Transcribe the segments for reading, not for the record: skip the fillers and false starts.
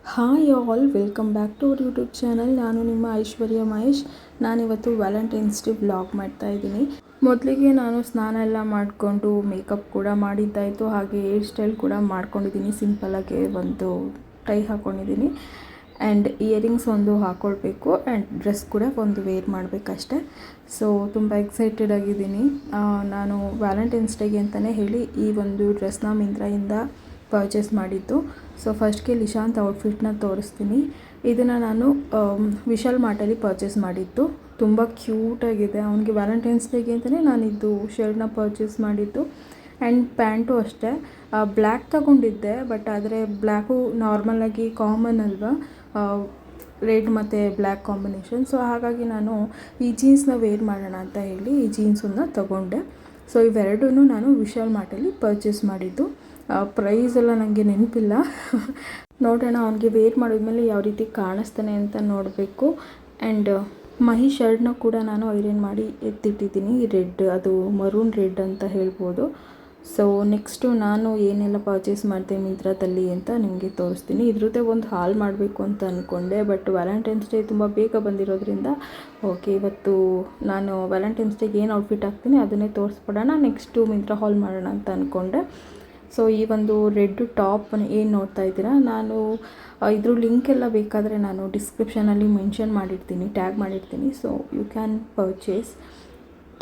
Hi all, welcome back to our YouTube channel. ನಾನು ನಿಮ್ಮ ಐಶ್ವರ್ಯ ಮಹೇಶ್. ನಾನಿವತ್ತು ವ್ಯಾಲೆಂಟೈನ್ಸ್ ಡೇ ವ್ಲಾಗ್ ಮಾಡ್ತಾಯಿದ್ದೀನಿ. ಮೊದಲಿಗೆ ನಾನು ಸ್ನಾನ ಎಲ್ಲ ಮಾಡಿಕೊಂಡು ಮೇಕಪ್ ಕೂಡ ಮಾಡಿದ್ದಾಯಿತು, ಹಾಗೆ ಹೇರ್ ಸ್ಟೈಲ್ ಕೂಡ ಮಾಡ್ಕೊಂಡಿದ್ದೀನಿ. ಸಿಂಪಲ್ಲಾಗಿ ಒಂದು ಟೈ ಹಾಕ್ಕೊಂಡಿದ್ದೀನಿ ಆ್ಯಂಡ್ ಇಯರಿಂಗ್ಸ್ ಒಂದು ಹಾಕ್ಕೊಳ್ಬೇಕು ಆ್ಯಂಡ್ ಡ್ರೆಸ್ ಕೂಡ ಒಂದು ವೇರ್ ಮಾಡಬೇಕಷ್ಟೆ. ಸೊ ತುಂಬ ಎಕ್ಸೈಟೆಡ್ ಆಗಿದ್ದೀನಿ. ನಾನು ವ್ಯಾಲೆಂಟೈನ್ಸ್ ಡೇಗೆ ಅಂತಲೇ ಹೇಳಿ ಈ ಒಂದು ಡ್ರೆಸ್ನ ಮಿಂತ್ರಾಯಿಂದ ಪರ್ಚೇಸ್ ಮಾಡಿದ್ದು. ಸೊ ಫಸ್ಟ್ಗೆ ಲಿಶಾಂತ್ ಔಟ್ಫಿಟ್ನ ತೋರಿಸ್ತೀನಿ. ಇದನ್ನು ನಾನು ವಿಶಾಲ್ ಮಾರ್ಟಲ್ಲಿ ಪರ್ಚೇಸ್ ಮಾಡಿದ್ದು. ತುಂಬ ಕ್ಯೂಟಾಗಿದೆ. ಅವನಿಗೆ ವ್ಯಾಲೆಂಟೈನ್ಸ್ ಡೇಗೆ ಅಂತಲೇ ನಾನಿದ್ದು ಶರ್ಟ್ನ ಪರ್ಚೇಸ್ ಮಾಡಿದ್ದು. ಆ್ಯಂಡ್ ಪ್ಯಾಂಟು ಅಷ್ಟೇ ಬ್ಲ್ಯಾಕ್ ತಗೊಂಡಿದ್ದೆ, ಬಟ್ ಆದರೆ ಬ್ಲ್ಯಾಕು ನಾರ್ಮಲಾಗಿ ಕಾಮನ್ ಅಲ್ವಾ, ರೆಡ್ ಮತ್ತು ಬ್ಲ್ಯಾಕ್ ಕಾಂಬಿನೇಷನ್. ಸೊ ಹಾಗಾಗಿ ನಾನು ಈ ಜೀನ್ಸ್ನ ವೇರ್ ಮಾಡೋಣ ಅಂತ ಹೇಳಿ ಈ ಜೀನ್ಸನ್ನು ತಗೊಂಡೆ. ಸೊ ಇವೆರಡೂ ನಾನು ವಿಶಾಲ್ ಮಾರ್ಟಲ್ಲಿ ಪರ್ಚೇಸ್ ಮಾಡಿದ್ದು. ಪ್ರೈಸ್ ಎಲ್ಲ ನನಗೆ ನೆನಪಿಲ್ಲ. ನೋಡೋಣ ಅವನಿಗೆ ವೇರ್ ಮಾಡಿದ್ಮೇಲೆ ಯಾವ ರೀತಿ ಕಾಣಿಸ್ತಾನೆ ಅಂತ ನೋಡಬೇಕು. ಆ್ಯಂಡ್ ಮಹಿ ಶರ್ಟ್ನ ಕೂಡ ನಾನು ಐರನ್ ಮಾಡಿ ಎತ್ತಿಟ್ಟಿದ್ದೀನಿ. ರೆಡ್, ಅದು ಮರೂನ್ ರೆಡ್ ಅಂತ ಹೇಳ್ಬೋದು. ಸೊ ನೆಕ್ಸ್ಟು ನಾನು ಏನೆಲ್ಲ ಪರ್ಚೇಸ್ ಮಾಡಿದೆ ಮಿಂತ್ರಾದಲ್ಲಿ ಅಂತ ನಿಮಗೆ ತೋರಿಸ್ತೀನಿ. ಇದ್ರದ್ದೇ ಒಂದು ಹಾಲ್ ಮಾಡಬೇಕು ಅಂತ ಅಂದ್ಕೊಂಡೆ, ಬಟ್ ವ್ಯಾಲೆಂಟೈನ್ಸ್ ಡೇ ತುಂಬ ಬೇಗ ಬಂದಿರೋದ್ರಿಂದ ಓಕೆ, ಇವತ್ತು ನಾನು ವ್ಯಾಲೆಂಟೈನ್ಸ್ ಡೇಗೆ ಏನು ಔಟ್ಫಿಟ್ ಹಾಕ್ತೀನಿ ಅದನ್ನೇ ತೋರಿಸ್ಬಿಡೋಣ, ನೆಕ್ಸ್ಟು ಮಿಂತ್ರಾ ಹಾಲ್ ಮಾಡೋಣ ಅಂತ ಅಂದ್ಕೊಂಡೆ. ಸೊ ಈ ಒಂದು ರೆಡ್ ಟಾಪ್ ಏನು ನೋಡ್ತಾ ಇದ್ದೀರಾ, ನಾನು ಇದ್ರ ಲಿಂಕ್ ಎಲ್ಲ ಬೇಕಾದರೆ ನಾನು ಡಿಸ್ಕ್ರಿಪ್ಷನಲ್ಲಿ ಮೆನ್ಷನ್ ಮಾಡಿರ್ತೀನಿ, ಟ್ಯಾಗ್ ಮಾಡಿರ್ತೀನಿ. So you can purchase.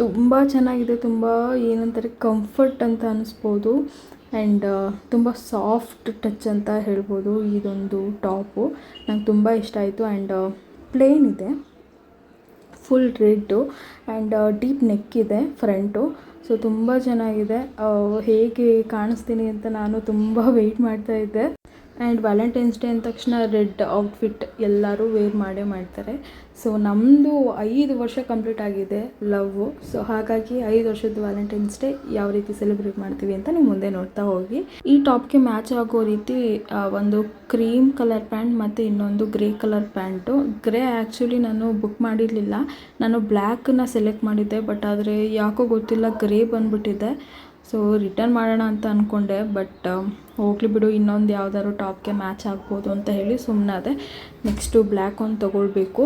ತುಂಬ ಚೆನ್ನಾಗಿದೆ. ತುಂಬ ಏನಂತಾರೆ ಕಂಫರ್ಟ್ ಅಂತ ಅನ್ನಿಸ್ಬೋದು ಆ್ಯಂಡ್ ತುಂಬ ಸಾಫ್ಟ್ ಟಚ್ ಅಂತ ಹೇಳ್ಬೋದು. ಇದೊಂದು ಟಾಪು ನಂಗೆ ತುಂಬ ಇಷ್ಟ ಆಯಿತು. ಆ್ಯಂಡ್ ಪ್ಲೇನ್ ಇದೆ, full red and deep neck ಇದೆ ಫ್ರಂಟು. ಸೊ ತುಂಬ ಚೆನ್ನಾಗಿದೆ. ಹೇಗೆ ಕಾಣಿಸ್ತೀನಿ ಅಂತ ನಾನು ತುಂಬ ವೆಯ್ಟ್ ಮಾಡ್ತಾಯಿದ್ದೆ. ಆ್ಯಂಡ್ ವ್ಯಾಲೆಂಟೈನ್ಸ್ ಡೇ ಅಂದ ತಕ್ಷಣ ರೆಡ್ ಔಟ್ಫಿಟ್ ಎಲ್ಲರೂ ವೇರ್ ಮಾಡೇ ಮಾಡ್ತಾರೆ. ಸೊ ನಮ್ಮದು 5 ವರ್ಷ ಕಂಪ್ಲೀಟ್ ಆಗಿದೆ ಲವ್ವು. ಸೊ ಹಾಗಾಗಿ 5 ವರ್ಷದ ವ್ಯಾಲೆಂಟೈನ್ಸ್ ಡೇ ಯಾವ ರೀತಿ ಸೆಲೆಬ್ರೇಟ್ ಮಾಡ್ತೀವಿ ಅಂತ ನೀವು ಮುಂದೆ ನೋಡ್ತಾ ಹೋಗಿ. ಈ ಟಾಪ್ಗೆ ಮ್ಯಾಚ್ ಆಗೋ ರೀತಿ ಒಂದು ಕ್ರೀಮ್ ಕಲರ್ ಪ್ಯಾಂಟ್ ಮತ್ತು ಇನ್ನೊಂದು grey colour pant. Grey actually ನಾನು ಬುಕ್ ಮಾಡಿರಲಿಲ್ಲ, ನಾನು ಬ್ಲ್ಯಾಕನ್ನ ಸೆಲೆಕ್ಟ್ ಮಾಡಿದ್ದೆ, ಬಟ್ ಆದರೆ ಯಾಕೋ ಗೊತ್ತಿಲ್ಲ ಗ್ರೇ ಬಂದುಬಿಟ್ಟಿದೆ. ಸೊ ರಿಟರ್ನ್ ಮಾಡೋಣ ಅಂತ ಅಂದ್ಕೊಂಡೆ, ಬಟ್ ಹೋಗಲಿ ಬಿಡು, ಇನ್ನೊಂದು ಯಾವ್ದಾದ್ರು ಟಾಪ್ಗೆ ಮ್ಯಾಚ್ ಆಗ್ಬೋದು ಅಂತ ಹೇಳಿ ಸುಮ್ಮನಾದೆ. ನೆಕ್ಸ್ಟು ಬ್ಲ್ಯಾಕ್ ಒಂದು ತೊಗೊಳ್ಬೇಕು.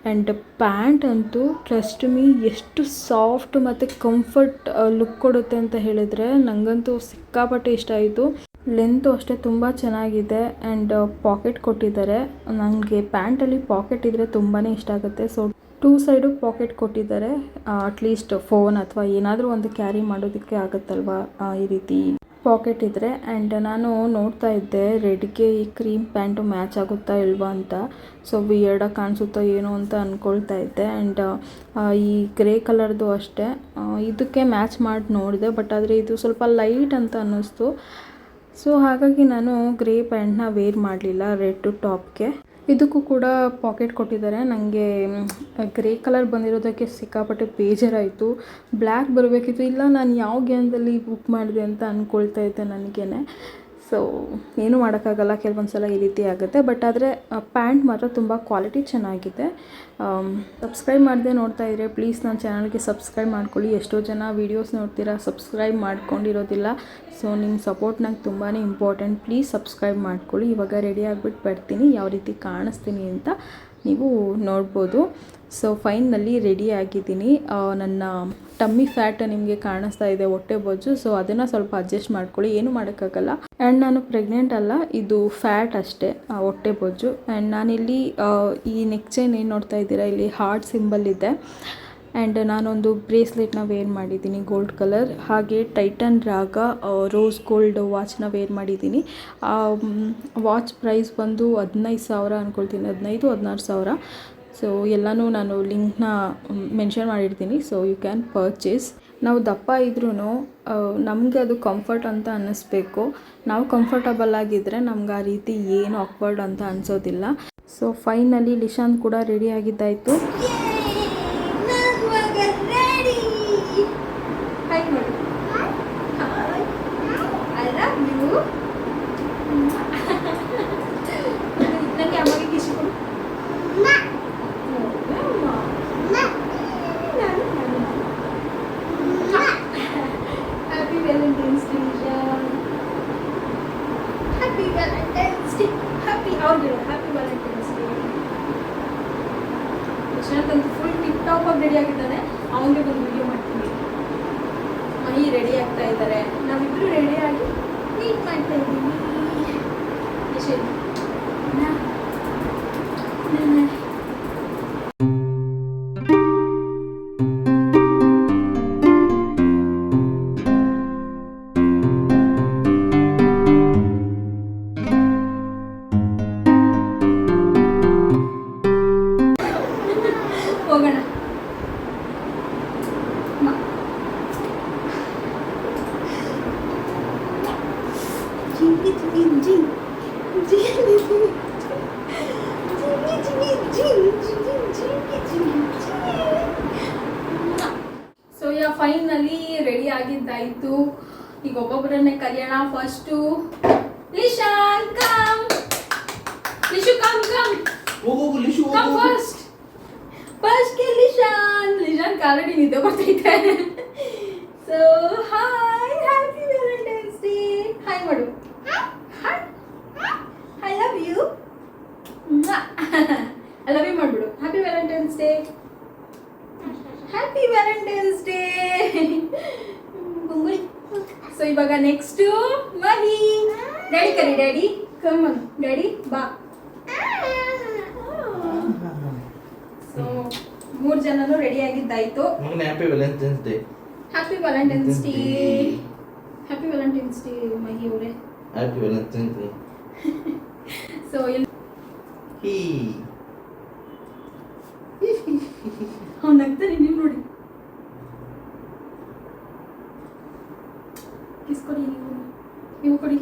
ಆ್ಯಂಡ್ ಪ್ಯಾಂಟ್ ಅಂತೂ ಟ್ರಸ್ಟ್ ಮೀ ಎಷ್ಟು ಸಾಫ್ಟ್ ಮತ್ತು ಕಂಫರ್ಟ್ ಲುಕ್ ಕೊಡುತ್ತೆ ಅಂತ ಹೇಳಿದರೆ ನನಗಂತೂ ಸಿಕ್ಕಾಪಟ್ಟೆ ಇಷ್ಟ ಆಯಿತು. ಲೆಂತು ಅಷ್ಟೇ ತುಂಬ ಚೆನ್ನಾಗಿದೆ ಆ್ಯಂಡ್ ಪಾಕೆಟ್ ಕೊಟ್ಟಿದ್ದಾರೆ. ನನಗೆ ಪ್ಯಾಂಟಲ್ಲಿ ಪಾಕೆಟ್ ಇದ್ದರೆ ತುಂಬಾ ಇಷ್ಟ ಆಗುತ್ತೆ. ಸೊ 2 ಸೈಡು ಪಾಕೆಟ್ ಕೊಟ್ಟಿದ್ದಾರೆ. ಅಟ್ಲೀಸ್ಟ್ ಫೋನ್ ಅಥವಾ ಏನಾದರೂ ಒಂದು ಕ್ಯಾರಿ ಮಾಡೋದಕ್ಕೆ ಆಗುತ್ತಲ್ವ ಈ ರೀತಿ ಪಾಕೆಟ್ ಇದ್ದರೆ. ಆ್ಯಂಡ್ ನಾನು ನೋಡ್ತಾ ಇದ್ದೆ ರೆಡ್ಗೆ ಈ ಕ್ರೀಮ್ ಪ್ಯಾಂಟು ಮ್ಯಾಚ್ ಆಗುತ್ತಾ ಇಲ್ವಾ ಅಂತ. ಸೊ ವಿಯರ್ಡಾಗಿ ಕಾಣಿಸುತ್ತೋ ಏನೋ ಅಂತ ಅಂದ್ಕೊಳ್ತಾ ಇದ್ದೆ. ಆ್ಯಂಡ್ ಈ ಗ್ರೇ ಕಲರ್ದು ಅಷ್ಟೇ ಇದಕ್ಕೆ ಮ್ಯಾಚ್ ಮಾಡಿ ನೋಡಿದೆ, ಬಟ್ ಆದರೆ ಇದು ಸ್ವಲ್ಪ ಲೈಟ್ ಅಂತ ಅನ್ನಿಸ್ತು. ಸೊ ಹಾಗಾಗಿ ನಾನು ಗ್ರೇ ಪ್ಯಾಂಟ್ನ ವೇರ್ ಮಾಡಲಿಲ್ಲ ರೆಡ್ ಟಾಪ್ಗೆ. ಇದಕ್ಕೂ ಕೂಡ ಪಾಕೆಟ್ ಕೊಟ್ಟಿದ್ದಾರೆ. ನನಗೆ ಗ್ರೇ ಕಲರ್ ಬಂದಿರೋದಕ್ಕೆ ಸಿಕ್ಕಾಪಟ್ಟೆ ಬೇಜಾರಾಯಿತು. ಬ್ಲ್ಯಾಕ್ ಬರಬೇಕಿತ್ತು. ಇಲ್ಲ, ನಾನು ಯಾವ ಗ್ಯಾನ್ದಲ್ಲಿ ಬುಕ್ ಮಾಡಿದೆ ಅಂತ ಅಂದ್ಕೊಳ್ತಾ ಇದ್ದೆ ನನಗೇನೆ. ಸೊ ಏನೂ ಮಾಡೋಕ್ಕಾಗಲ್ಲ, ಕೆಲವೊಂದು ಸಲ ಈ ರೀತಿ ಆಗುತ್ತೆ. ಬಟ್ ಆದರೆ ಪ್ಯಾಂಟ್ ಮಾತ್ರ ತುಂಬ ಕ್ವಾಲಿಟಿ ಚೆನ್ನಾಗಿದೆ. ಸಬ್ಸ್ಕ್ರೈಬ್ ಮಾಡದೆ ನೋಡ್ತಾ ಇದ್ದರೆ ಪ್ಲೀಸ್ ನನ್ನ ಚಾನಲ್ಗೆ ಸಬ್ಸ್ಕ್ರೈಬ್ ಮಾಡ್ಕೊಳ್ಳಿ. ಎಷ್ಟೋ ಜನ ವೀಡಿಯೋಸ್ ನೋಡ್ತೀರಾ, ಸಬ್ಸ್ಕ್ರೈಬ್ ಮಾಡ್ಕೊಂಡಿರೋದಿಲ್ಲ. ಸೊ ನಿಮ್ಮ ಸಪೋರ್ಟ್ ನಂಗೆ ತುಂಬಾ ಇಂಪಾರ್ಟೆಂಟ್. ಪ್ಲೀಸ್ ಸಬ್ಸ್ಕ್ರೈಬ್ ಮಾಡ್ಕೊಳ್ಳಿ. ಇವಾಗ ರೆಡಿ ಆಗಿಬಿಟ್ಟು ಬರ್ತೀನಿ, ಯಾವ ರೀತಿ ಕಾಣಿಸ್ತೀನಿ ಅಂತ ನೀವು ನೋಡ್ಬೋದು. ಸೊ ಫೈನಲ್ಲಿ ರೆಡಿ ಆಗಿದ್ದೀನಿ. ನನ್ನ ಟಮ್ಮಿ ಫ್ಯಾಟ್ ನಿಮಗೆ ಕಾಣಿಸ್ತಾ ಇದೆ, ಹೊಟ್ಟೆ ಬೊಜ್ಜು. ಸೊ ಅದನ್ನು ಸ್ವಲ್ಪ ಅಡ್ಜಸ್ಟ್ ಮಾಡ್ಕೊಳ್ಳಿ, ಏನೂ ಮಾಡೋಕ್ಕಾಗಲ್ಲ. ಆ್ಯಂಡ್ ನಾನು ಪ್ರೆಗ್ನೆಂಟ್ ಅಲ್ಲ, ಇದು ಫ್ಯಾಟ್ ಅಷ್ಟೇ, ಹೊಟ್ಟೆ ಬೊಜ್ಜು. ಆ್ಯಂಡ್ ನಾನಿಲ್ಲಿ ಈ ನೆಕ್ ಚೈನ್ ಏನು ನೋಡ್ತಾ ಇದ್ದೀರಾ, ಇಲ್ಲಿ ಹಾರ್ಟ್ ಸಿಂಬಲ್ ಇದೆ. ಆ್ಯಂಡ್ ನಾನೊಂದು ಬ್ರೇಸ್ಲೆಟ್ನ ವೇರ್ ಮಾಡಿದ್ದೀನಿ ಗೋಲ್ಡ್ ಕಲರ್. ಹಾಗೆ ಟೈಟನ್ ರಾಗ ರೋಸ್ ಗೋಲ್ಡ್ ವಾಚ್ನ ವೇರ್ ಮಾಡಿದ್ದೀನಿ. ವಾಚ್ ಪ್ರೈಸ್ ಬಂದು 15,000 ಅಂದ್ಕೊಳ್ತೀನಿ, 15,000-16,000. ಸೊ ಎಲ್ಲನೂ ನಾನು ಲಿಂಕ್ನ ಮೆನ್ಷನ್ ಮಾಡಿರ್ತೀನಿ. So you can purchase. ನಾವು ದಪ್ಪ ಇದ್ರೂ ನಮಗೆ ಅದು ಕಂಫರ್ಟ್ ಅಂತ ಅನ್ನಿಸ್ಬೇಕು. ನಾವು ಕಂಫರ್ಟಬಲ್ ಆಗಿದ್ದರೆ ನಮ್ಗೆ ಆ ರೀತಿ ಏನು ಆಕ್ವರ್ಡ್ ಅಂತ ಅನಿಸೋದಿಲ್ಲ. ಸೊ ಫೈನಲಿ ಲಿಶಾಂತ್ ಕೂಡ ರೆಡಿ ಆಗಿದ್ದಾಯಿತು. Happy Valentine's Day. Happy ಅವ್ರಿಗೆ ಹ್ಯಾಪಿ ವ್ಯಾಲೆಂಟೈನ್ಸ್ ಡೇ. ಯಶವಂತಂತೂ ಫುಲ್ ಟಿಪ್ ಟಾಪ್ ಆಗಿ ರೆಡಿ ಆಗಿದ್ದಾನೆ. ಅವನಿಗೆ ಒಂದು ವಿಡಿಯೋ ಮಾಡ್ತೀನಿ. ಮಹಿ ರೆಡಿ ಆಗ್ತಾ ಇದ್ದಾರೆ, ನಾವಿಬ್ಬರು ರೆಡಿಯಾಗಿ ಮೀಟ್ ಮಾಡ್ತಾ ಇದ್ದೀವಿ. ಯಶ್ ಹೋಗೋಣ. ಸೊ ಯಾ ಫೈನಲಿ ರೆಡಿ ಆಗಿದ್ದಾಯಿತು. ಈಗ ಒಬ್ಬೊಬ್ಬರನ್ನೇ ಕರೆಯೋಣ. First Lishan come. Lishu come come come first. First Lishan already ನಿದ್ದೆ ಬರ್ತೈತೆ. So hi, happy Valentine's Day. Hi ಮಾಡು. Hi, I love you. I love you ಮಾಡ್ಬಿಡು. Happy Valentine's Day. Happy Valentine's Day. So ಇವಾಗ next Mahi. Daddy ಕರಿ. Daddy come on. ಡ್ಯಾಡಿ ಬಾ. So 3 ಜನನು ready ಆಗಿದ್ದಾಯ್ತು. Happy Valentine's Day. Happy Valentine's Day. Happy Valentine's day ಮಹಿ ಅವರೇ. Happy Valentine's Day. So ಅವ್ನು ನಗ್ತಾನೆ, ನೀವು ನೋಡಿ. ಕಿಸ್ ಕೊಡಿ, ನೀವು ಕೊಡಿ.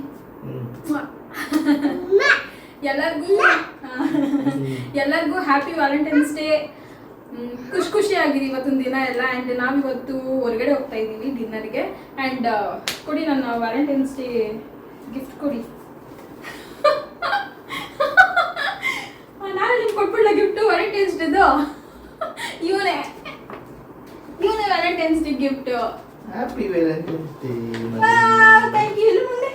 ಎಲ್ಲರಿಗೂ ಹ್ಯಾಪಿ ವ್ಯಾಲೆಂಟೈನ್ಸ್ ಡೇ. ಖುಷಿಯಾಗಿದೆ ಇವತ್ತೊಂದು ದಿನ ಎಲ್ಲ. ಆ್ಯಂಡ್ ನಾವಿವತ್ತು ಹೊರಗಡೆ ಹೋಗ್ತಾ ಇದ್ದೀವಿ ಡಿನ್ನರ್ಗೆ. ಆ್ಯಂಡ್ ಕೊಡಿ ನನ್ನ ವ್ಯಾಲೆಂಟೈನ್ಸ್ ಡೇ ಗಿಫ್ಟ್ ಕೊಡಿ. ನಾನು ನಿಮ್ಗೆ ಕೊಟ್ಬಿಡ್ಲ ಗಿಫ್ಟು ವ್ಯಾಲೆಂಟೈನ್ಸ್ ಡೇದು. ಇವನೇ Valentine's Day gift. Happy Valentine's Day. Thank you. ಇಲ್ಲಿ ಮುಂದೆ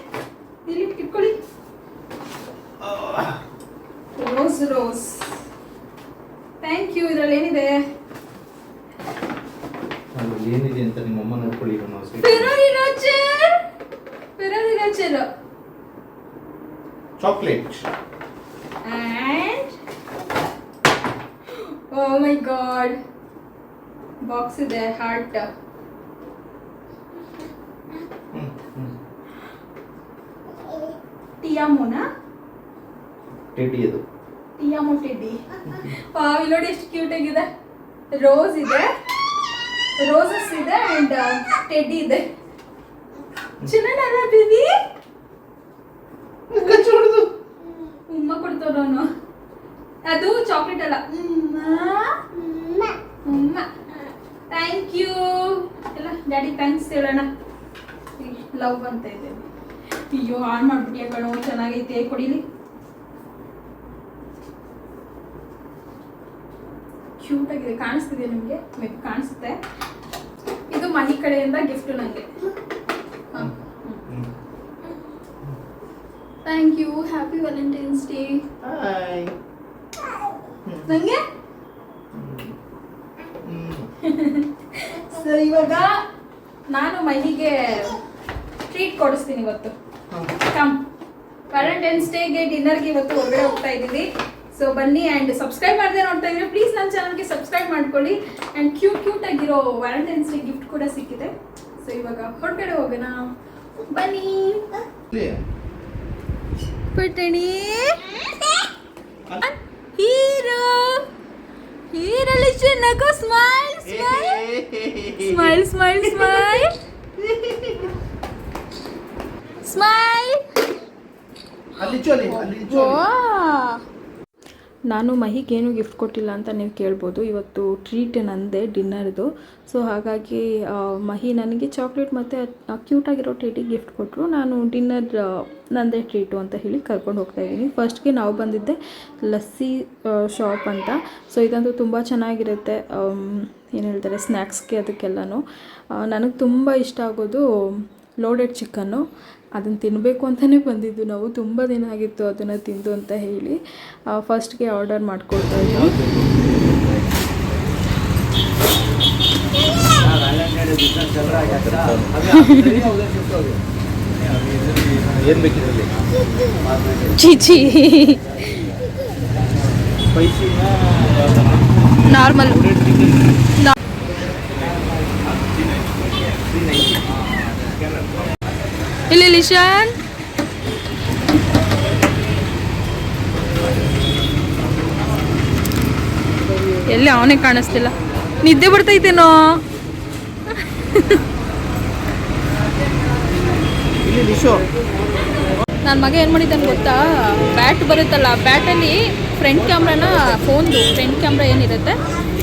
ಇಲ್ಲಿ ಇಟ್ಕೊಳ್ಳಿ. ರೋಸ್. Thank you. ಇದರಲ್ಲಿ ಏನಿದೆ? ಏನಿದೆ ಅಂತ ನಿಮ್ಮ ಅಮ್ಮ ನೋಡ್ಕೊಳ್ಳಿ. Ferrero Rocher chocolate. and oh my god, box ಇದೆ, heart. ಟಿಯಾಮೋನಾ ಟೆಡ್ಡಿ. ಅದು ಟಿಯಾಮೋ ಟೆಡ್ಡಿ. ಇಲ್ಲಿ ನೋಡಿ ಎಷ್ಟು ಕ್ಯೂಟ್ ಆಗಿದೆ. ರೋಸ್ ಇದೆ, ರೋಸಸ್ ಇದೆ ಅಂಡ್ ಟೆಡ್ಡಿ ಇದೆ. ಚೆನ್ನಾಗಲ್ಲ ಬೇಬಿ? ಉಮ್ಮ ಕೊಡ್ತಾರವನು. ಅದು ಚಾಕ್ಲೇಟ್ ಅಲ್ಲ. Thank you. ಎಲ್ಲ ಡ್ಯಾಡಿ ಥ್ಯಾಂಕ್ಸ್ ಹೇಳೋಣ. ಲವ್ ಅಂತ ಇದೆ. ಅಯ್ಯೋ ಆನ್ ಮಾಡ್ಬಿಟ್ಟಿಯ ಕಣೋ. ಚೆನ್ನಾಗೈತೆ, ಕೊಡಿಲಿ. ಕ್ಯೂಟ್ ಆಗಿದೆ. ಕಾಣಿಸ್ತಿದೆ ನಿಮಗೆ? ಕಾಣಿಸುತ್ತೆ. ಇದು ಮಹಿ ಕಡೆಯಿಂದ ಗಿಫ್ಟ್ ನನಗೆ. Thank you. Happy Valentine's day. ನನಗೆ ಸೊ ಇವಾಗ ನಾನು ಮಹಿಗೆ ಟ್ರೀಟ್ ಕೊಡಿಸ್ತೀನಿ ಇವತ್ತು. ಕಮ್, ವ್ಯಾಲೆಂಟೈನ್ಸ್ ಡೇಗೆ ಡಿನ್ನರ್ಗೆ ಇವತ್ತು ಹೊರಗಡೆ ಹೋಗ್ತಾ ಇದ್ದೀವಿ. ಸೊ ಬನ್ನಿ. ಆ್ಯಂಡ್ ಸಬ್ಸ್ಕ್ರೈಬ್ ಮಾಡದೆ ನೋಡ್ತಾ ಇದ್ರೆ ಪ್ಲೀಸ್ ನನ್ನ ಚಾನಲ್ಗೆ ಸಬ್ಸ್ಕ್ರೈಬ್ ಮಾಡ್ಕೊಳ್ಳಿ. ಆ್ಯಂಡ್ ಕ್ಯೂಟ್ ಆಗಿರೋ ವ್ಯಾಲೆಂಟೈನ್ಸ್ ಡೇ ಗಿಫ್ಟ್ ಕೂಡ ಸಿಕ್ಕಿದೆ. ಸೊ ಇವಾಗ ಹೊರಗಡೆ ಹೋಗೋಣ, ಬನ್ನಿ. ಪುಟ್ಟಣಿ ಹೀರೋ ನಗು. Smile smile smile smile smile. ನಾನು ಮಹಿಗೇನು ಗಿಫ್ಟ್ ಕೊಟ್ಟಿಲ್ಲ ಅಂತ ನೀವು ಕೇಳ್ಬೋದು. ಇವತ್ತು ಟ್ರೀಟ್ ನಂದೆ ಡಿನ್ನರ್ದು. ಸೊ ಹಾಗಾಗಿ ಮಹಿ ನನಗೆ ಚಾಕ್ಲೇಟ್ ಮತ್ತು ಕ್ಯೂಟಾಗಿರೋ ಟೇಟಿಗೆ ಗಿಫ್ಟ್ ಕೊಟ್ಟರು. ನಾನು ಡಿನ್ನರ್ ನಂದೇ ಟ್ರೀಟು ಅಂತ ಹೇಳಿ ಕರ್ಕೊಂಡು ಹೋಗ್ತಾಯಿದ್ದೀನಿ. ಫಸ್ಟ್ಗೆ ನಾವು ಬಂದಿದ್ದೆ ಲಸ್ಸಿ ಶಾಪ್ ಅಂತ. ಸೊ ಇದಂತೂ ತುಂಬ ಚೆನ್ನಾಗಿರುತ್ತೆ. ಏನು ಹೇಳ್ತಾರೆ, ಸ್ನ್ಯಾಕ್ಸ್ಗೆ ಅದಕ್ಕೆಲ್ಲನೂ. ನನಗೆ ತುಂಬ ಇಷ್ಟ ಆಗೋದು ಲೋಡೆಡ್ ಚಿಕನ್ನು. ಅದನ್ನು ತಿನ್ನಬೇಕು ಅಂತಲೇ ಬಂದಿದ್ದು ನಾವು. ತುಂಬ ದಿನ ಆಗಿತ್ತು ಅದನ್ನು ತಿಂದು ಅಂತ ಹೇಳಿ ಫಸ್ಟ್ಗೆ ಆರ್ಡರ್ ಮಾಡ್ಕೊಳ್ತಾ ಇದ್ವಿ. ಏನು ಬೇಕಿದ್ರಲ್ಲಿ ಚೀಚಿ ನಾರ್ಮಲ್ ಇಲ್ಲಿ ಲಿಶಾನ್ ಎಲ್ಲಿ ಅವನೇ ಕಾಣಿಸ್ತಿಲ್ಲ. ನಿದ್ದೆ ಬರ್ತೈತೇನೋ. ನನ್ನ ಮಗ ಏನು ಮಾಡಿದ್ದಾನೆ ಗೊತ್ತಾ, ಬ್ಯಾಟ್ ಬರುತ್ತಲ್ಲ, ಬ್ಯಾಟಲ್ಲಿ ಫ್ರಂಟ್ ಕ್ಯಾಮ್ರಾನ ಫೋನ್ದು ಫ್ರಂಟ್ ಕ್ಯಾಮ್ರಾ ಏನಿರುತ್ತೆ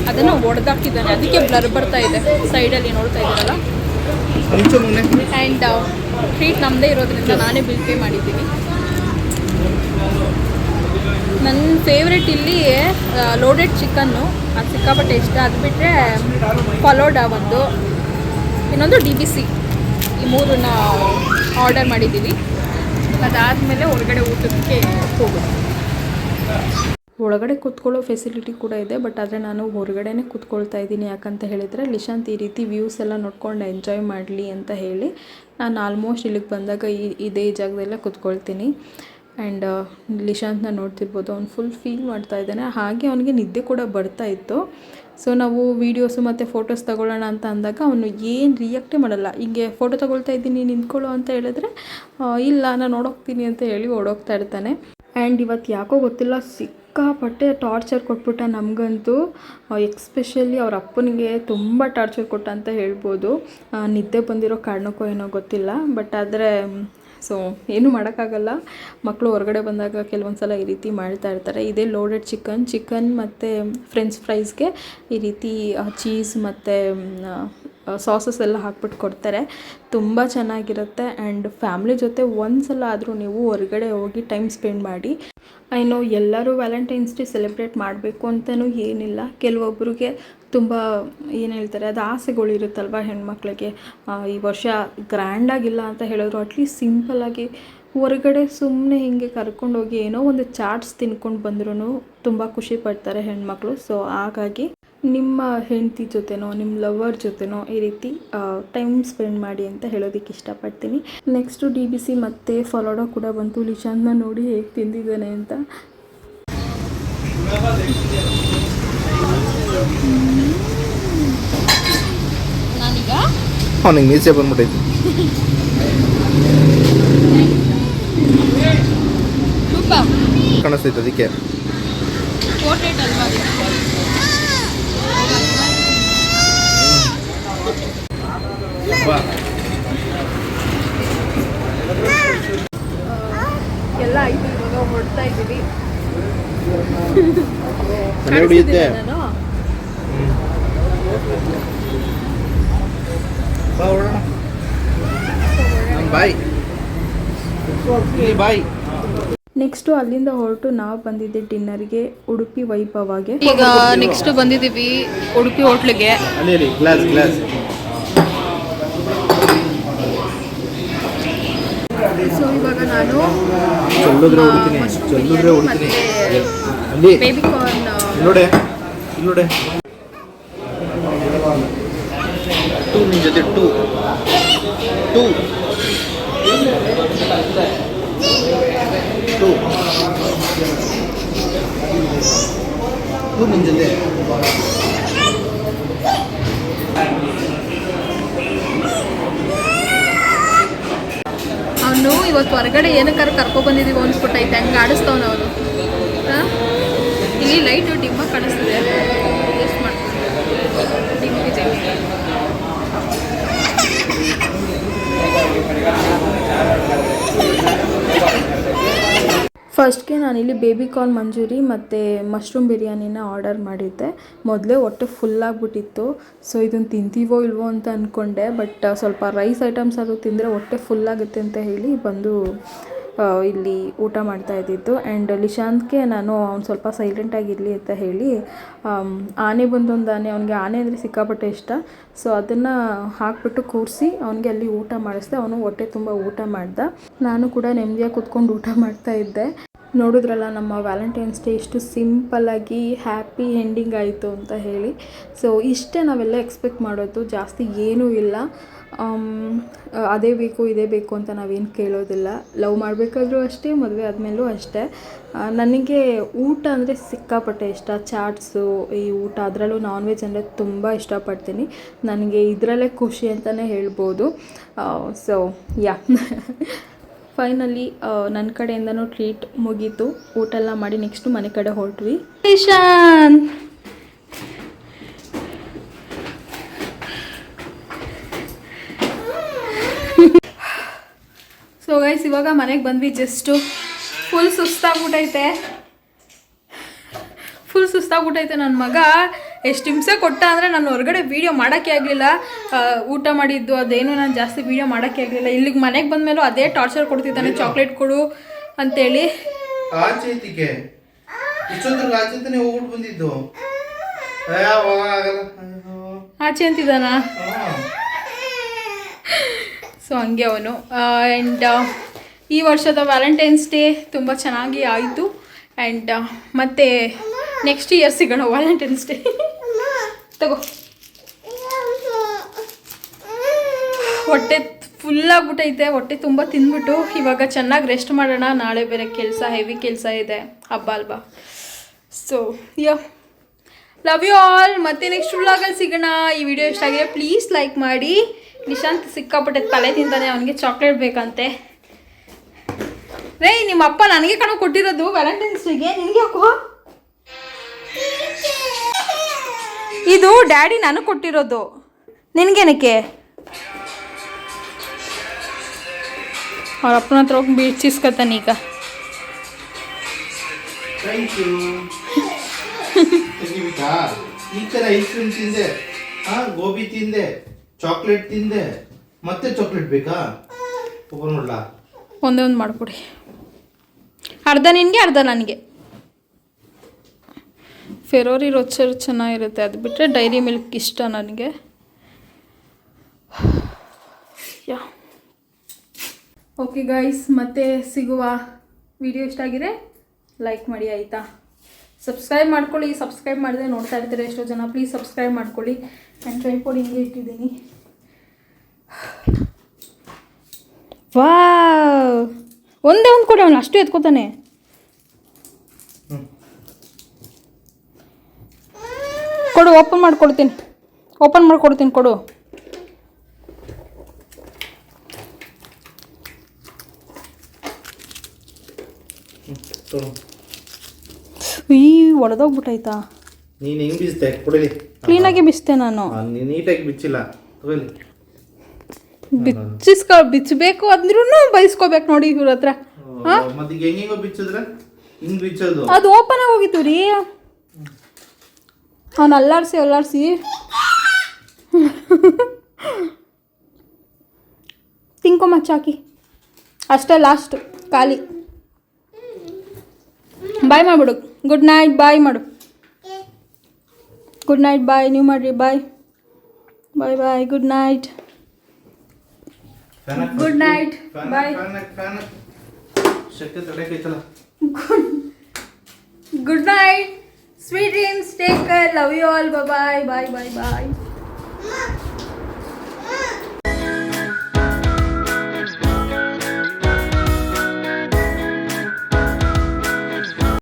ಅದನ್ನು ಒಡೆದಾಕಿದ್ದಾನೆ. ಅದಕ್ಕೆ ಬ್ಲರ್ ಬರ್ತಾ ಇದೆ ಸೈಡಲ್ಲಿ ನೋಡ್ತಾ ಇದ್ದೀರಲ್ಲ. ಆ್ಯಂಡ್ ಟ್ರೀಟ್ ನಮ್ಮದೇ ಇರೋದ್ರಿಂದ ನಾನೇ ಬಿಲ್ ಪೇ ಮಾಡಿದ್ದೀನಿ. ನನ್ನ ಫೇವ್ರೆಟ್ ಇಲ್ಲಿ ಲೋಡೆಡ್ ಚಿಕನ್ನು, ಅದು ಸಿಕ್ಕಾಪಟ್ಟೆ ಇಷ್ಟ. ಅದು ಬಿಟ್ಟರೆ ಫಲೋಡಾ ಒಂದು, ಇನ್ನೊಂದು DBC, ಈ ಮೂರನ್ನ ಆರ್ಡರ್ ಮಾಡಿದ್ದೀವಿ. ಅದಾದಮೇಲೆ ಹೊರಗಡೆ ಊಟಕ್ಕೆ ಹೋಗೋದು. ಒಳಗಡೆ ಕೂತ್ಕೊಳ್ಳೋ ಫೆಸಿಲಿಟಿ ಕೂಡ ಇದೆ, ಬಟ್ ಆದರೆ ನಾನು ಹೊರಗಡೆನೇ ಕೂತ್ಕೊಳ್ತಾ ಇದ್ದೀನಿ. ಯಾಕಂತ ಹೇಳಿದರೆ ಲಿಶಾಂತ್ ಈ ರೀತಿ ವ್ಯೂಸ್ ಎಲ್ಲ ನೋಡ್ಕೊಂಡು ಎಂಜಾಯ್ ಮಾಡಲಿ ಅಂತ ಹೇಳಿ ನಾನು ಆಲ್ಮೋಸ್ಟ್ ಇಲ್ಲಿಗೆ ಬಂದಾಗ ಇದೇ ಜಾಗದಲ್ಲೇ ಕೂತ್ಕೊಳ್ತೀನಿ. ಆ್ಯಂಡ್ ಲಿಶಾಂತ್ನ ನೋಡ್ತಿರ್ಬೋದು, ಅವ್ನು ಫುಲ್ ಫೀಲ್ ಮಾಡ್ತಾ ಇದ್ದಾನೆ. ಹಾಗೆ ಅವನಿಗೆ ನಿದ್ದೆ ಕೂಡ ಬರ್ತಾ ಇತ್ತು. ಸೊ ನಾವು ವೀಡಿಯೋಸು ಮತ್ತು ಫೋಟೋಸ್ ತಗೊಳ್ಳೋಣ ಅಂತ ಅಂದಾಗ ಅವನು ಏನು ರಿಯಾಕ್ಟೇ ಮಾಡಲ್ಲ. ಹಿಂಗೆ ಫೋಟೋ ತೊಗೊಳ್ತಾ ಇದ್ದೀನಿ ನಿಂತ್ಕೊಳ್ಳೋ ಅಂತ ಹೇಳಿದ್ರೆ ಇಲ್ಲ ನಾನು ಓಡೋಗ್ತೀನಿ ಅಂತ ಹೇಳಿ ಓಡೋಗ್ತಾ ಇರ್ತಾನೆ. ಆ್ಯಂಡ್ ಇವತ್ತು ಯಾಕೋ ಗೊತ್ತಿಲ್ಲ ಸಿಕ್ಕಾಪಟ್ಟೆ ಟಾರ್ಚರ್ ಕೊಟ್ಬಿಟ್ಟ ನಮಗಂತೂ. ಎಕ್ಸ್ಪೆಷಲಿ ಅವ್ರ ಅಪ್ಪನಿಗೆ ತುಂಬ ಟಾರ್ಚರ್ ಕೊಟ್ಟ ಅಂತ ಹೇಳ್ಬೋದು. ನಿದ್ದೆ ಬಂದಿರೋ ಕಾರಣಕ್ಕೋ ಏನೋ ಗೊತ್ತಿಲ್ಲ. ಬಟ್ ಆದರೆ ಸೊ ಏನೂ ಮಾಡೋಕ್ಕಾಗಲ್ಲ. ಮಕ್ಕಳು ಹೊರಗಡೆ ಬಂದಾಗ ಕೆಲವೊಂದು ಸಲ ಈ ರೀತಿ ಮಾಡ್ತಾ ಇರ್ತಾರೆ. ಇದೇ ಲೋಡೆಡ್ ಚಿಕನ್ ಮತ್ತು ಫ್ರೆಂಚ್ ಫ್ರೈಸ್ಗೆ ಈ ರೀತಿ ಚೀಸ್ ಮತ್ತು ಸಾಸಸ್ ಎಲ್ಲ ಹಾಕ್ಬಿಟ್ಟು ಕೊಡ್ತಾರೆ. ತುಂಬ ಚೆನ್ನಾಗಿರುತ್ತೆ. ಆ್ಯಂಡ್ ಫ್ಯಾಮ್ಲಿ ಜೊತೆ ಒಂದು ಸಲ ಆದರೂ ನೀವು ಹೊರಗಡೆ ಹೋಗಿ ಟೈಮ್ ಸ್ಪೆಂಡ್ ಮಾಡಿ. ಐನೋ ಎಲ್ಲರೂ ವ್ಯಾಲೆಂಟೈನ್ಸ್ ಡೇ ಸೆಲೆಬ್ರೇಟ್ ಮಾಡಬೇಕು ಅಂತಲೂ ಏನಿಲ್ಲ. ಕೆಲವೊಬ್ಬರಿಗೆ ತುಂಬ ಏನು ಹೇಳ್ತಾರೆ, ಅದು ಆಸೆಗಳಿರುತ್ತಲ್ವ ಹೆಣ್ಮಕ್ಳಿಗೆ. ಈ ವರ್ಷ ಗ್ರ್ಯಾಂಡಾಗಿಲ್ಲ ಅಂತ ಹೇಳಿದ್ರು ಅಟ್ಲೀಸ್ಟ್ ಸಿಂಪಲ್ಲಾಗಿ ಹೊರಗಡೆ ಸುಮ್ಮನೆ ಹೀಗೆ ಕರ್ಕೊಂಡೋಗಿ ಏನೋ ಒಂದು ಚಾಟ್ಸ್ ತಿನ್ಕೊಂಡು ಬಂದ್ರೂ ತುಂಬ ಖುಷಿ ಪಡ್ತಾರೆ ಹೆಣ್ಮಕ್ಳು. ಸೊ ಹಾಗಾಗಿ ನಿಮ್ಮ ಹೆಂಡತಿ ಜೊತೆನೋ ನಿಮ್ಮ ಲವರ್ ಜೊತೆನೋ ಈ ರೀತಿ ಟೈಮ್ ಸ್ಪೆಂಡ್ ಮಾಡಿ ಅಂತ ಹೇಳೋದಕ್ಕೆ ಇಷ್ಟಪಡ್ತೀನಿ. ನೆಕ್ಸ್ಟು DBC ಮತ್ತು ಫಲೋಡಾ ಕೂಡ ಬಂತು. ಲಿಶಾಂತ್ನ ನೋಡಿ ಹೇಗೆ ತಿಂದಿದ್ದಾನೆ ಅಂತ. ನಾನೀಗ ಅವನಿಗೆ ಮೀಸೆ ಬಂದ್ಬಿಟ್ಟೈತಿ. ಕಾಣಿಸ್ತೈತೆ ಅದಕ್ಕೆ ಪೋರ್ಟ್ರೇಟ್ ಅಲ್ವಾ. ಎಲ್ಲ ಆಯ್ತು, ಇವಾಗ ಹೊಡ್ತಾ ಇದ್ದೀವಿ. ಬಾಯ್. ನೆಕ್ಸ್ಟು ಅಲ್ಲಿಂದ ಹೊರಟು ನಾವು ಬಂದಿದ್ದೆ ಡಿನ್ನರ್ಗೆ ಉಡುಪಿ ವೈಭವಗೆ. ಈಗ ನೆಕ್ಸ್ಟ್ ಬಂದಿದ್ದೀವಿ ಉಡುಪಿ ಹೋಟ್ಲಿಗೆ. ಸೊ ಇವಾಗ ನಾನು ಬೇಬಿ ಕಾರ್ನ್ ನೋಡೆ ಟೂ ನಿನ್ನ ಜೊತೆ ಟೂ ನಿನ್ನ ಜೊತೆ ಅವನು ಇವತ್ತು ಹೊರಗಡೆ ಏನಕ್ಕಾರು ಕರ್ಕೊಬಂದಿದ್ದೀವಿ ಅನ್ಸ್ಬಿಟ್ಟೈತೆ. ಹಂಗೆ ಆಡಿಸ್ತವನು ಅವನು. ಇಲ್ಲಿ ಲೈಟು ಡಿಮ್ಮಾಗಿ ಕಾಣಿಸ್ತಿದೆ. ಎಷ್ಟು ಮಾಡ್ತೀನಿ ಡಿಮ್ಮಿಗೆ. ಫಸ್ಟ್ಗೆ ನಾನಿಲ್ಲಿ ಬೇಬಿ ಕಾರ್ನ್ ಮಂಚೂರಿ ಮತ್ತು ಮಶ್ರೂಮ್ ಬಿರಿಯಾನಿನ ಆರ್ಡರ್ ಮಾಡಿದ್ದೆ. ಮೊದಲೇ ಹೊಟ್ಟೆ ಫುಲ್ಲಾಗ್ಬಿಟ್ಟಿತ್ತು. ಸೊ ಇದನ್ನು ತಿಂತೀವೋ ಇಲ್ವೋ ಅಂತ ಅಂದ್ಕೊಂಡೆ. ಬಟ್ ಸ್ವಲ್ಪ ರೈಸ್ ಐಟಮ್ಸ್ ಅದು ತಿಂದರೆ ಹೊಟ್ಟೆ ಫುಲ್ಲಾಗುತ್ತೆ ಅಂತ ಹೇಳಿ ಬಂದು ಇಲ್ಲಿ ಊಟ ಮಾಡ್ತಾ ಇದ್ದಿದ್ದು. ಆ್ಯಂಡ್ ಲಿಶಾಂತ್ಗೆ ನಾನು ಅವ್ನು ಸ್ವಲ್ಪ ಸೈಲೆಂಟಾಗಿರಲಿ ಅಂತ ಹೇಳಿ ಆನೆ ಬಂದೊಂದು ಅವನಿಗೆ ಆನೆ ಅಂದರೆ ಸಿಕ್ಕಾಪಟ್ಟೆ ಇಷ್ಟ. ಸೊ ಅದನ್ನು ಹಾಕ್ಬಿಟ್ಟು ಕೂರಿಸಿ ಅವನಿಗೆ ಅಲ್ಲಿ ಊಟ ಮಾಡಿಸ್ದೆ. ಅವನು ಹೊಟ್ಟೆ ತುಂಬ ಊಟ ಮಾಡ್ದ. ನಾನು ಕೂಡ ನೆಮ್ಮದಿಯಾಗಿ ಕೂತ್ಕೊಂಡು ಊಟ ಮಾಡ್ತಾ ಇದ್ದೆ. ನೋಡಿದ್ರಲ್ಲ ನಮ್ಮ ವ್ಯಾಲೆಂಟೈನ್ಸ್ ಡೇ ಎಷ್ಟು ಸಿಂಪಲ್ಲಾಗಿ ಹ್ಯಾಪಿ ಎಂಡಿಂಗ್ ಆಯಿತು ಅಂತ ಹೇಳಿ. ಸೊ ಇಷ್ಟೇ ನಾವೆಲ್ಲ ಎಕ್ಸ್ಪೆಕ್ಟ್ ಮಾಡೋದು, ಜಾಸ್ತಿ ಏನೂ ಇಲ್ಲ. ಅದೇ ಬೇಕು ಇದೇ ಬೇಕು ಅಂತ ನಾವೇನು ಕೇಳೋದಿಲ್ಲ. ಲವ್ ಮಾಡಬೇಕಾದ್ರೂ ಅಷ್ಟೇ, ಮದುವೆ ಆದಮೇಲೂ ಅಷ್ಟೇ. ನನಗೆ ಊಟ ಅಂದರೆ ಸಿಕ್ಕಾಪಟ್ಟೆ ಇಷ್ಟ. ಚಾಟ್ಸು, ಈ ಊಟ, ಅದರಲ್ಲೂ ನಾನ್ ವೆಜ್ ಅಂದರೆ ತುಂಬ ಇಷ್ಟಪಡ್ತೀನಿ. ನನಗೆ ಇದರಲ್ಲೇ ಖುಷಿ ಅಂತಲೇ ಹೇಳ್ಬೋದು. ಸೊ ಯಾ ಫೈನಲಿ ನನ್ನ ಕಡೆಯಿಂದನೂ ಟ್ರೀಟ್ ಮುಗೀತು. ಊಟ ಎಲ್ಲ ಮಾಡಿ ನೆಕ್ಸ್ಟು ಮನೆ ಕಡೆ ಹೊರಟ್ವಿ. ಇಶಾನ್ ಸೊ ಗೈಸ್, ಇವಾಗ ಮನೆಗೆ ಬಂದ್ವಿ. ಜಸ್ಟು ಫುಲ್ ಸುಸ್ತಾಗ್ಬಿಟ್ಟೈತೆ ನನ್ನ ಮಗ. ಎಷ್ಟು ಹಿಂಸೆ ಕೊಟ್ಟ ಅಂದರೆ ನಾನು ಹೊರಗಡೆ ವೀಡಿಯೋ ಮಾಡೋಕ್ಕೆ ಆಗಲಿಲ್ಲ. ಊಟ ಮಾಡಿದ್ದು ಅದೇನು ನಾನು ಜಾಸ್ತಿ ವೀಡಿಯೋ ಮಾಡೋಕ್ಕೆ ಆಗಲಿಲ್ಲ. ಇಲ್ಲಿಗೆ ಮನೆಗೆ ಬಂದಮೇಲೂ ಅದೇ ಟಾರ್ಚರ್ ಕೊಡ್ತಿದ್ದಾನೆ, ಚಾಕ್ಲೇಟ್ ಕೊಡು ಅಂತೇಳಿ. ಆಚೆ ಅಂತಿದ್ದಾನ. ಸೊ ಹಂಗೆ ಅವನು. ಆ್ಯಂಡ್ ಈ ವರ್ಷದ ವ್ಯಾಲೆಂಟೈನ್ಸ್ ಡೇ ತುಂಬ ಚೆನ್ನಾಗಿ ಆಯಿತು. ಆ್ಯಂಡ್ ಮತ್ತೆ ನೆಕ್ಸ್ಟ್ ಇಯರ್ ಸಿಗೋಣ ವ್ಯಾಲೆಂಟೈನ್ಸ್ ಡೇ. ತಗೋ, ಹೊಟ್ಟೆ ಫುಲ್ಲಾಗ್ಬಿಟ್ಟೈತೆ. ಹೊಟ್ಟೆ ತುಂಬ ತಿಂದ್ಬಿಟ್ಟು ಇವಾಗ ಚೆನ್ನಾಗಿ ರೆಸ್ಟ್ ಮಾಡೋಣ. ನಾಳೆ ಬೇರೆ ಕೆಲಸ, ಹೆವಿ ಕೆಲಸ ಇದೆ, ಹಬ್ಬ ಅಲ್ವಾ. So love you all. ಮತ್ತೆ ನೆಕ್ಸ್ಟ್ ವ್ಲಾಗಲ್ಲಿ ಸಿಗೋಣ. ಈ ವಿಡಿಯೋ ಇಷ್ಟ ಆಗಿದೆ ಪ್ಲೀಸ್ ಲೈಕ್ ಮಾಡಿ. ನಿಶಾಂತ್ ಸಿಕ್ಕಾಪಟ್ಟೆ ತಲೆ ತಿಂತಾನೆ, ಅವನಿಗೆ ಚಾಕ್ಲೇಟ್ ಬೇಕಂತೆ. ರೇ, ನಿಮ್ಮ ಅಪ್ಪ ನನಗೆ ಕಣೋ ಕೊಟ್ಟಿರೋದು ವ್ಯಾಲೆಂಟೈನ್ಸ್ ಡೇಗೆ, ನಿನಗೆ ಯಾಕೋ? ಇದು ಡ್ಯಾಡಿ ನನಗೆ ಕೊಟ್ಟಿರೋದು, ನಿನಗೇನಕ್ಕೆ? ಅವ್ರ ಅಪ್ಪನ ಹತ್ರ ಹೋಗಿ ಬೀಚಿಸ್ಕೊತಾನೆ ಈಗ. ಈ ತರ ಐಸ್ ಕ್ರೀಮ್ ತಿಂದೆ, ಗೋಬಿ ತಿಂದೆ, ಚಾಕ್ಲೇಟ್ ತಿಂದೆ, ಮತ್ತೆ ಚಾಕ್ಲೇಟ್ ಬೇಕಾ? ಓಪನ್ ಮಾಡಲಾ? ಒಂದೇ ಒಂದು ಮಾಡಿಕೊಡಿ. ಅರ್ಧ ನಿನಗೆ, ಅರ್ಧ ನನಗೆ. ಫೆರೋರಿ ರೋಚರ್ ಚೆನ್ನಾಗಿರುತ್ತೆ, ಅದು ಬಿಟ್ಟರೆ ಡೈರಿ ಮಿಲ್ಕ್ ಇಷ್ಟ ನನಗೆ. ಯಾ ಓಕೆ ಗೈಸ್, ಮತ್ತೆ ಸಿಗುವ. ವಿಡಿಯೋ ಇಷ್ಟ ಆಗಿದೆ ಲೈಕ್ ಮಾಡಿ ಆಯಿತಾ. ಸಬ್ಸ್ಕ್ರೈಬ್ ಮಾಡ್ಕೊಳ್ಳಿ. ಸಬ್ಸ್ಕ್ರೈಬ್ ಮಾಡಿದ್ರೆ ನೋಡ್ತಾ ಇರ್ತೀರ ಎಷ್ಟೋ ಜನ. ಪ್ಲೀಸ್ ಸಬ್ಸ್ಕ್ರೈಬ್ ಮಾಡ್ಕೊಳ್ಳಿ. ನಾನು ಟ್ರೈಪಾಡ್ ಹಿಂಗೆ ಇಟ್ಟಿದ್ದೀನಿ. ವಾ, ಒಂದೇ ಒಂದು ಕೊಡಿ, ಅವನು ಅಷ್ಟು ಎತ್ಕೋತಾನೆ. ಕೊಡು, ಓಪನ್ ಮಾಡ್ಕೊಡ್ತೀನಿ ಕೊಡು. ಈ ಒಡೆದೋಗ್ಬಿಟ್ಟೈತಾ? ನೀನು ಹೆಂಗೆ ಬಿಸ್ತೆ ಕೊಡಲಿ. ಕ್ಲೀನಾಗಿ ಬಿಸ್ತೆ ನಾನು. ನೀಟಾಗಿ ಬಿಚ್ಚಿಲ್ಲ, ತಗೊಳ್ಳಿ. ಬಿಚ್ಚಬೇಕು ಅಂದ್ರೂ ಬೈಸ್ಕೋಬೇಕು ನೋಡಿ ಇವ್ರ ಹತ್ರ. ಮತ್ತೆ ಹೆಂಗೋ ಬಿಚ್ಚಿದ್ರೆ ಹಿಂಗೆ ಬಿಚ್ಚೋದು. ಅದು ಓಪನ್ ಆಗಿ ಹೋಗಿತ್ತು ರೀ. ಅವನು ಅಲ್ಲಾಡಿಸಿ ತಿಂಕೊ ಮಚ್ಚಾಕಿ ಅಷ್ಟೇ, ಲಾಸ್ಟ್ ಖಾಲಿ. ಬಾಯ್ ಮಾಡಿಬಿಡು. ಗುಡ್ ನೈಟ್, ಬಾಯ್ ಮಾಡು. Good night, bye. ನೀವು ಮಾಡಿರಿ, bye bye. Good night, bye. Good night, sweet dreams, take care, love you all, bye.